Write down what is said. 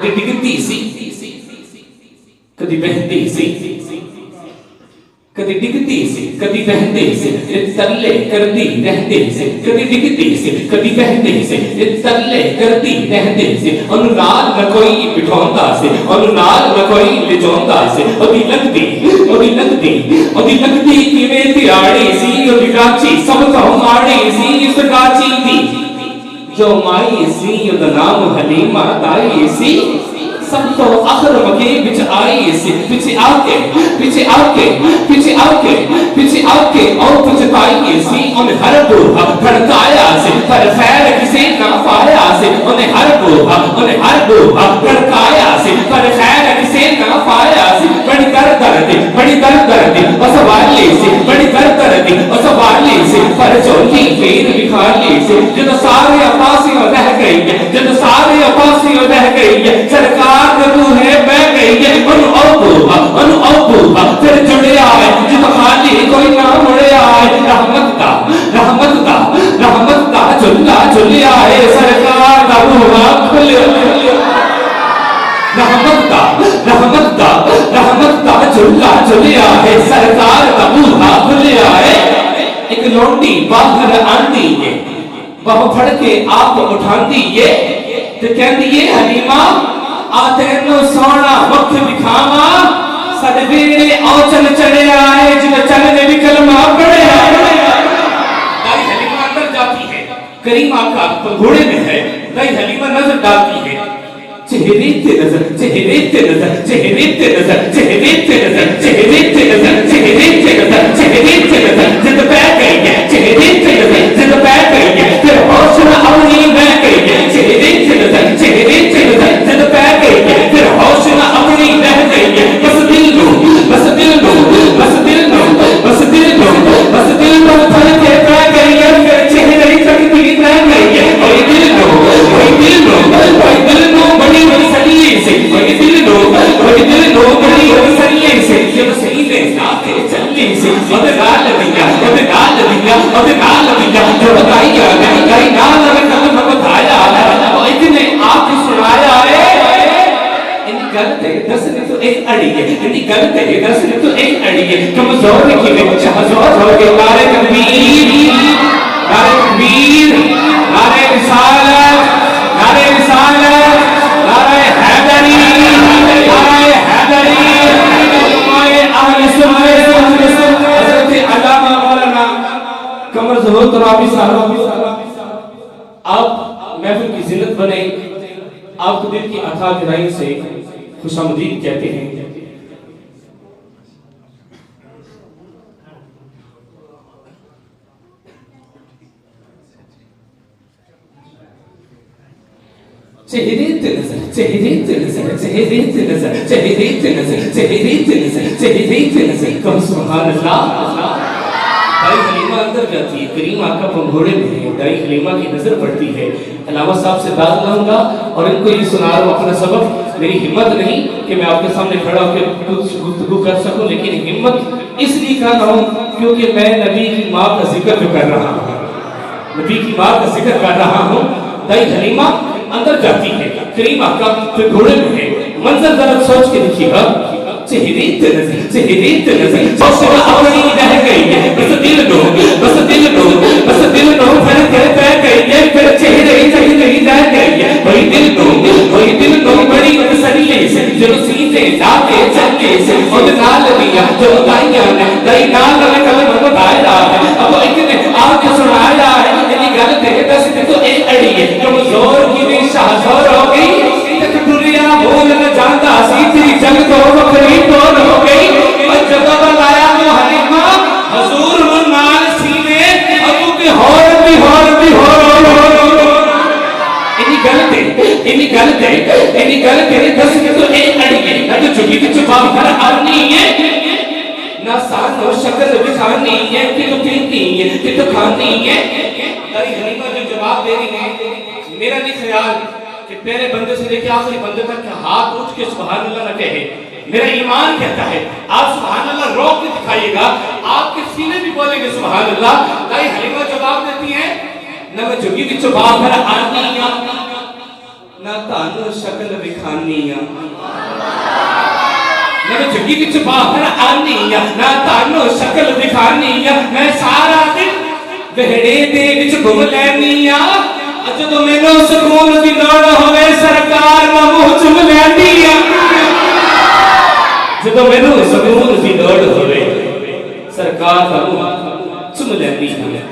ڈگتی سی کدی بہتی سی کدی ڈگتی سی کدی بہتی سی تلے کرتی رہتی سی کدی ڈگتی سی کدی بہتی سی تلے کرتی رہتی سی ان نال نہ کوئی بٹھوندا سی ان نال نہ کوئی لجوندا سی اودی لگتی کیویں تیاڑی سی اودی راچی سب تو ماڑی سی اس راچی دی جو مائی سی اودا نام حلیمہ دائی سی سب تو آخر مکے بچ آئی سی پیچھے آ کے اور پچھتائی سی انہیں ہر بوہا بھڑکایا سی پر خیر کسی نہ پایا سی انہیں ہر بوہا بھڑکایا سی پر خیر کسی نہ پایا سی بڑی در دی بس والی سی بڑی در دی بس والی سی پر چولی پیر بکھالی سی جد سارے اپاسیوں رہ گئی ہے سرکار روح ہے بہ گئی ہے انو اوبوہا پھر جڑے آئے جد خالی کوئی نہ مڑے آئے رحمت دا جھلا آئے سرکار دا روحا کھلے رحمت دا جھلا آئے سرکار دا روحا کھلے آئے ایک لونڈی باہر آندی ہے وہ پھڑ کے آپ اٹھاندی ہے تو کہندی ہے حلیمہ آتے نو سونا وقت دکھاوا سدویرے اوچن چڑے آئے جن چلنے بھی کلمہ پڑے آئے دائی حلیمہ اندر جاتی ہے کریم آقا گھوڑے میں ہے دائی حلیمہ نظر ڈالتی ہے چہرے تے نظر جد پہ گئی ہے جد پہ گئی ہے پھر ہوش نہ اپنی بہ گئی ہے چہرے جد پہ گئی ہے پھر ہوش نہ اپنی رہ گئی ہے بس دل پھڑ کے پہ گئی ہے پھر چہرے تکتی رہ گئی ہے وہی دل نو بڑی سلیے سے وہی دل نو بڑی سلیے سے جب سینے جاتے چلنے سے ود گال دیا جو بتائی نال رکھل بتایا وہ اتنے آپ سنایا ہے ان گلتے دسنے تو ایک اڑی ہے کمزور کی بچہ حضور ہو کے نعرہ تکبیر نعرہ رسالت نعرہ حیدری اہل سنت حضرت علامہ مولانا قمر ظہور ترابی صاحب آپ محفل کی زینت بنے آپ کو دل کی عطا گرائیں سے خوش آمدید کہتے ہیں چہرے تے نظر کم سبحان اللہ دائی حلیمہ اندر جاتی ہے کریم آقا پنگھوڑے میں ہے دائی حلیمہ کی نظر پڑتی ہے علامہ صاحب سے بات لاؤں گا اور ان کو یہ سنا رہا ہوں اپنا سبق میری ہمت نہیں کہ میں آپ کے سامنے کھڑا ہو کے کچھ گفتگو کر سکوں لیکن ہمت اس لیے کر رہا ہوں کیونکہ میں نبی کی ماں کا ذکر کر رہا ہوں دائی حلیمہ اندر جاتی ہے کریم آقا پھر گھوڑے میں ہے منظر ذرا سوچ کے دیکھیے گا چہرے تے نظر سوچنا اپنی رہ گئی ہے بس دل نو پھر کے پہ گئی ہے پھر چہرے رہ گئی ہے وہی دل نو بڑی سریے سے جو سینے جاتے چلے سے خود نال دیا جو دائیاں نے دائی نال کلمہ بتایا ہے اب اتنے آپ کو سنایا ہے یعنی گل تے دس تو ایک اڑی ہے کمزور کی بھی شاہزور ہو گئی تک دنیا بھول نہ جانتا سی تیری جنگ تو بکری ٹول ہو گئی اور جب بلایا تو حلیمہ حضور منال سینے ابو کی ہور انہی گلتے دس کے تو ایک اڑی ہے نہ چکی کی چھپا کر آنی ہے نہ ساتھ و شکل بکھانی ہے کہ تو پیتی ہے کہ تو کھانی ہے دائی حلیمہ جو جواب دے رہی ہے میرا نہیں خیال کہ پہلے بندے سے لے کے آخری بندے تک ہاتھ اٹھ کے سبحان اللہ نہ کہے میرا ایمان کہتا ہے آپ سبحان اللہ روک کے دکھائیے گا آپ کے سینے بھی بولیں گے سبحان اللہ دائی حلیمہ جواب دیتی ہیں نہ میں جھگی کی چھپا کر آنی ਨਾ ਤੁਹਾਨੂੰ ਸ਼ਕਲ ਵਿਖਾਨੀ ਆ ਮੈਂ ਜੱਗੀ ਵਿੱਚ ਬਾਹਰ ਆਨੀ ਆ ਨਾ ਤੁਹਾਨੂੰ ਸ਼ਕਲ ਦਿਖਾਨੀ ਆ ਮੈਂ ਸਾਰਾ ਦਿਨ ਵਿਹੜੇ ਦੇ ਵਿੱਚ ਘੁੰਮ ਲੈਨੀ ਆ ਜਦੋਂ ਮੈਨੂੰ ਸਕੂਨ ਦੀ ਲੋੜ ਹੋਵੇ ਸਰਕਾਰ ਮੈਂ ਮੂੰਹ ਚੁੰਮ ਲੈਂਦੀ ਆ ਜਦੋਂ ਮੈਨੂੰ ਸਕੂਨ ਦੀ ਲੋੜ ਹੋਵੇ ਸਰਕਾਰ ਦਾ ਮੂੰਹ ਚੁੰਮ ਲੈਂਦੀ ਆ